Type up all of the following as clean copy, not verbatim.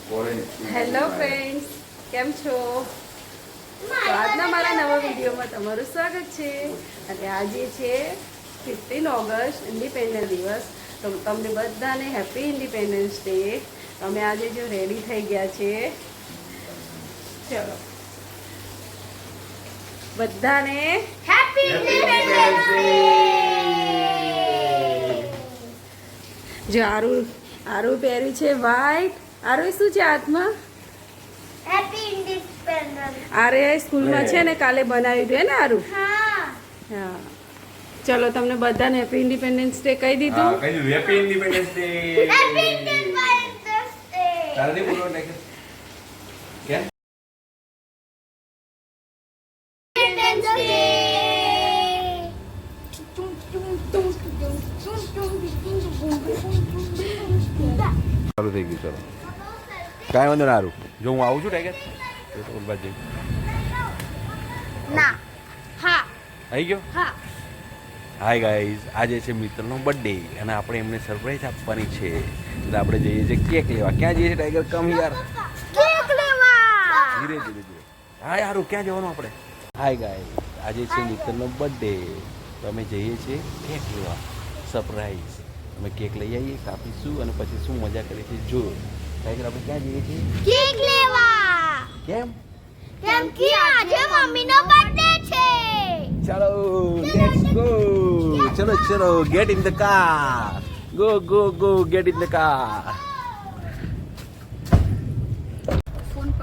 Hello friends, કેમ છો? તો આજના મારા નવા વિડીયોમાં તમારું સ્વાગત છે. અને આજે છે 15 ઓગસ્ટ, ઇન્ડિપેન્ડન્સ દિવસ. તો તમને બધાને હેપી ઇન્ડિપેન્ડન્સ ડે. અમે આજે જો રેડી થઈ ગયા છે, ચલો બધાને હેપી ઇન્ડિપેન્ડન્સ ડે. જો આરુ પહેર્યું છે વ્હાઈટ. આરુ શું છે હાથમાં? Happy independence. આરે સ્કૂલમાં છે ને, કાલે બનાવ્યું હતું ને આરુ. હા. હા, ચલો તમને બધાને હેપી ઇન્ડિપેન્ડન્સ ડે કહી દીધું. Happy independence day. Happy independence day. તારે બોલો ને કેમ? Independence day. ચાલુ થઈ ગયું. ચલો કાંઈ વાંધો ના હારું. જો હું આવું છું ટાઈગર બાજુ ના. હા. આવી ગયો. હા. હાય ગાઈઝ, આજે છે મિત્રનો બર્થડે અને આપણે એમને સરપ્રાઈઝ આપવાની છે. એટલે આપણે જઈએ છીએ કેક લેવા. ક્યાં જઈએ છીએ ટાઈગર? કમ યાર. કેક લેવા. ધીરે ધીરે ધીરે. હા યાર, ક્યાં જવાનું આપણે? હાય ગાઈઝ, આજે છે મિત્રનો બર્થડે, તો અમે જઈએ છીએ કેક લેવા. સરપ્રાઈઝ. અમે કેક લઈ આવીએ, કાપીશું અને પછી શું મજા કરીએ છીએ જો. ટાઈગર, આપણે ક્યાં જઈએ છીએ? કેક લેવા. કેમ? કેમ કે આજે મમ્મીનો બર્થડે છે. ચલો લેટ્સ ગો. ચલો ચલો, get in the car. Go go go, get in the car.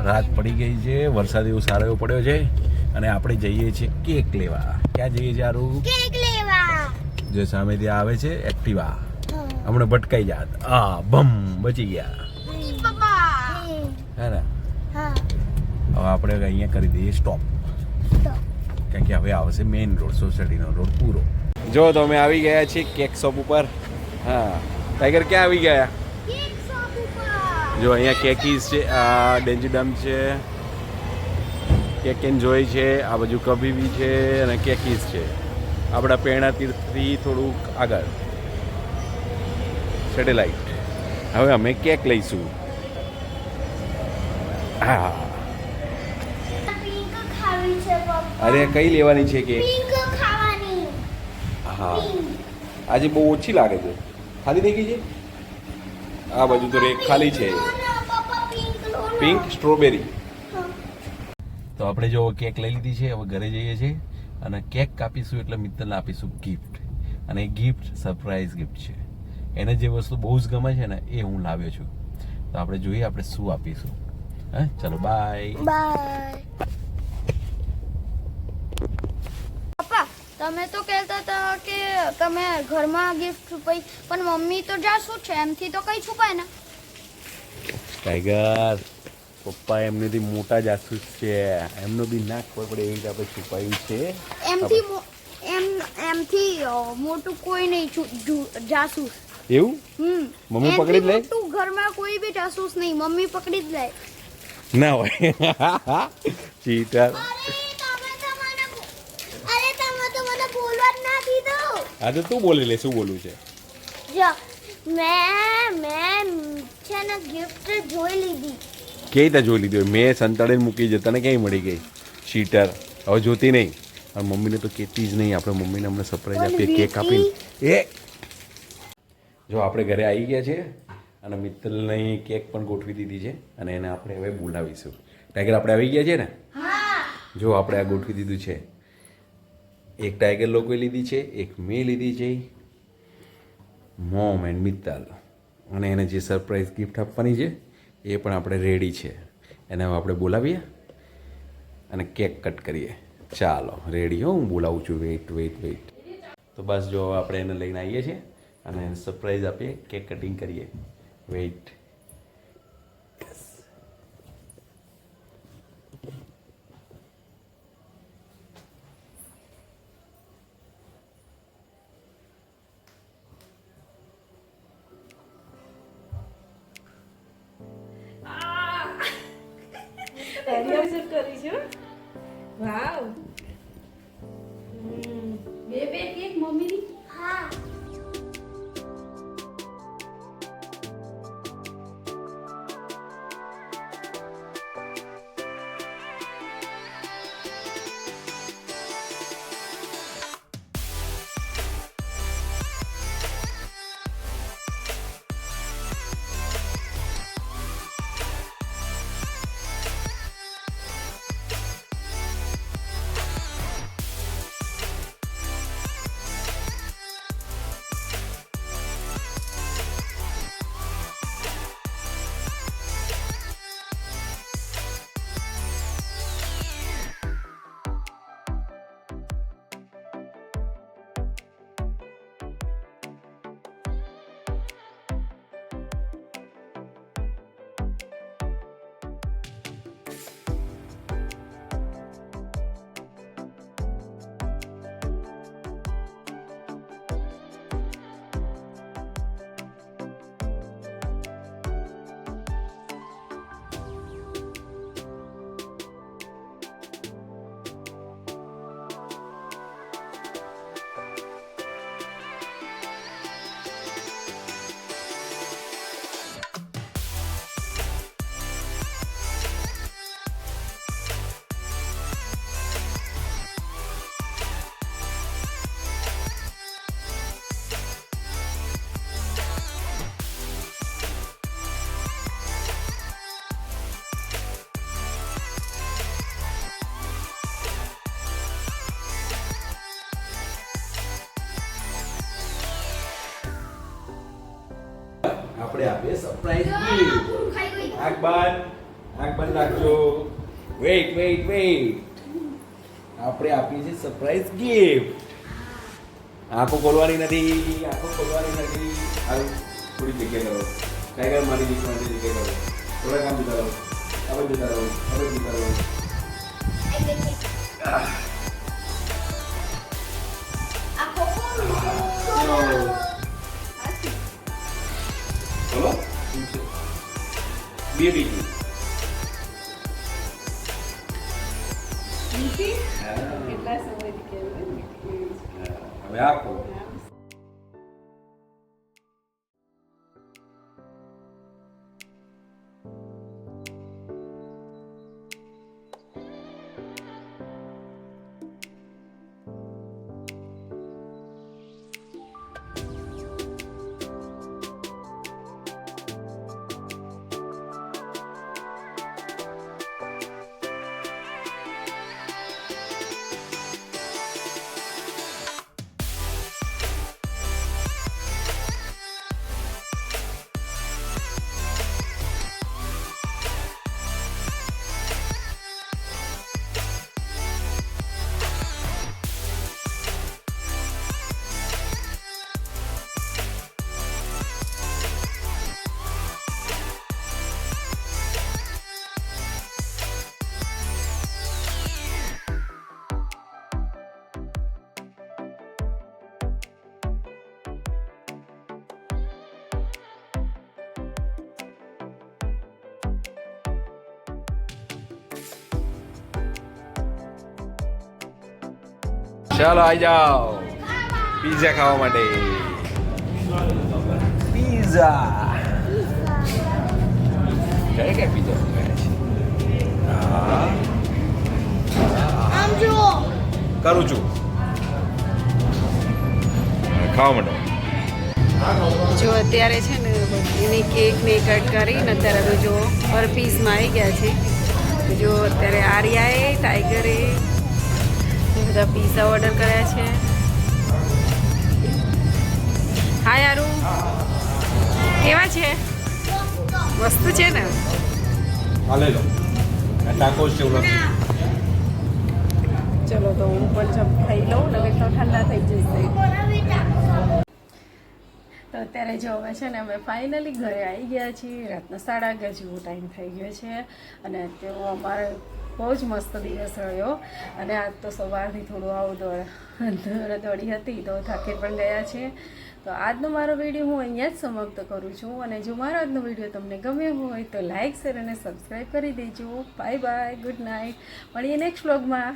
રાત પડી ગઈ છે, વરસાદ એવો સારો એવો પડ્યો છે અને આપણે જઈએ છીએ કેક લેવા. ક્યાં જઈએ છીએ આરું? કેક લેવા. જે સામે ત્યાં આવે છે એક્ટિવા. હમણાં ભટકાઈ જાત. આ બમ, બચી ગયા. પપ્પા. હે ને? હા. હવે આપણે અહીંયા કરી દઈએ સ્ટોપ, કારણ કે હવે આવશે મેઇન રોડ, સોસાયટીનો રોડ પૂરો. જો તો અમે આવી ગયા છીએ કેક શોપ ઉપર. હા ટાઈગર, ક્યાં આવી ગયા? કેક શોપ ઉપર. જો અહીંયા કેકીઝ છે, આ ડેન્જીડમ છે, કેક એન્ડ જોય છે, આ બાજુ કબીબી છે અને કેકીઝ છે. આપણા પ્રેરણા તીર્થથી થોડુંક આગળ સેટેલાઇટ. હવે અમે કેક લઈશું. હા, પિંક ખાવી છે પપ્પા. અરે કઈ લેવાની છે કેક? પિંક ખાવાની. હા, આજે બહુ ઓછી લાગે છે. ખાલી થઈ ગઈ છે. આ બાજુ તો રેક ખાલી છે. પપ્પા પિંક લો ને. Pink strawberry. તો આપણે જો કેક લઈ લીધી છે, હવે ઘરે જઈએ છીએ અને કેક કાપીશું એટલે મિત્તલને આપીશું ગિફ્ટ. અને એ ગિફ્ટ સરપ્રાઈઝ ગિફ્ટ છે. એને જે વસ્તુ બહુ જ ગમે છે ને એ હું લાવ્યો છું. તો આપણે જોઈએ આપણે શું આપીશું. હા ચલો, બાય બાય. પપ્પા, તમે તો કહેતા હતા કે તમે ઘરમાં ગિફ્ટ છુપાઈ, પણ મમ્મી તો જાસૂસ છે, એમથી તો કઈ છુપાય ને. ટાઈગર, પપ્પા એમનેથી મોટા જાસૂસ છે, એમનો બી ના ખબર પડે એવી રીતે આપણે છુપાયું છે. એમથી મોટું કોઈ નહીં જાસૂસ. એવું? મમ્મી એમથી પકડી જ લે? મોટું ઘરમાં કોઈ બી જાસૂસ નહીં, મમ્મી પકડી જ લે. ના હોય. ચીટર. અરે તમે તો મને બોલવા જ ના દીધું. હા તો તું બોલી લે, શું બોલવું છે? જો મેં છે ને ગિફ્ટ જોઈ લીધી. કેવી રીતે જોઈ લીધું? મેં સંતાડીને મૂકી છે, તને ક્યાંય મળી ગઈ? શીટર. હવે જોતી નહીં. અને મમ્મીને તો કહેતી જ નહીં. આપણે મમ્મીને હમણાં સરપ્રાઈઝ આપીએ કેક આપીને. એ જો આપણે ઘરે આવી ગયા છે અને મિત્તલની કેક પણ ગોઠવી દીધી છે અને એને આપણે હવે બોલાવીશું. ટાઈગર, આપણે આવી ગયા છે ને? જો આપણે આ ગોઠવી દીધું છે. એક ટાઈગર લોકોએ લીધી છે, એક મેં લીધી છે, મોમ એન્ડ મિત્તલ. અને એને જે સરપ્રાઈઝ ગિફ્ટ આપવાની છે એ પણ આપણે રેડી છે. એને હવે આપણે બોલાવીએ અને કેક કટ કરીએ. ચાલો રેડી હો, હું બોલાવું છું. વેઇટ. તો બસ જો આપણે એને લઈને આવીએ છીએ અને સરપ્રાઈઝ આપીએ, કેક કટિંગ કરીએ. વેઇટ. કરીશું. વાવ, બે કેક મમ્મીની. હા. આપણે આપીએ સરપ્રાઈઝ ગિફ્ટ. આંખ બંધ રાખજો. વેઇટ. આપણે આપીએ છીએ સરપ્રાઈઝ ગિફ્ટ. આંખો ખોલવાની નથી. હાલ થોડી જગ્યા કરો. ટાઈગર મારી દીકરાની જગ્યા કરો. થોડા કામ જતા રહો. હવે જતા રહો. બોલો શું છે? બેબી કી. કેટલા સમયથી કહેવાય. હવે આપો. ચાલો આવી જાઓ પીઝા ખાવા માટે. પીઝા કયા પીઝા આમ જુઓ. કરું છું. ખાવા માંડો. જો અત્યારે છે ને એની કેક ને કટ કરીને અત્યારે તો જો પર પીસમાં આવી ગયા છે. જો અત્યારે આર્યાએ ટાઈગરે બધા પીઝા ઓર્ડર કર્યા છે. હા યારું કેવા છે? મસ્ત છે ને? હાલે લો ટાકોસ જેવું નથી. ચલો તો હું પણ ખાઈ લઉં ને તો ઠંડા થઈ જશે. તો અત્યારે જો હવે છે ને અમે ફાઇનલી ઘરે આવી ગયા છીએ. રાતના 11:30 જેવો ટાઈમ થઈ ગયો છે અને તેઓ અમારે બહુ જ મસ્ત દિવસ રહ્યો. અને આજ તો સવારથી થોડું આવું દોડી હતી તો થાકી પણ ગયા છે. તો આજનો મારો વિડીયો હું અહીંયા જ સમાપ્ત કરું છું. અને જો મારો આજનો વિડીયો તમને ગમ્યો હોય તો લાઇક શેર અને સબસ્ક્રાઈબ કરી દેજો. Bye bye, good night. મળીએ નેક્સ્ટ વ્લોગમાં.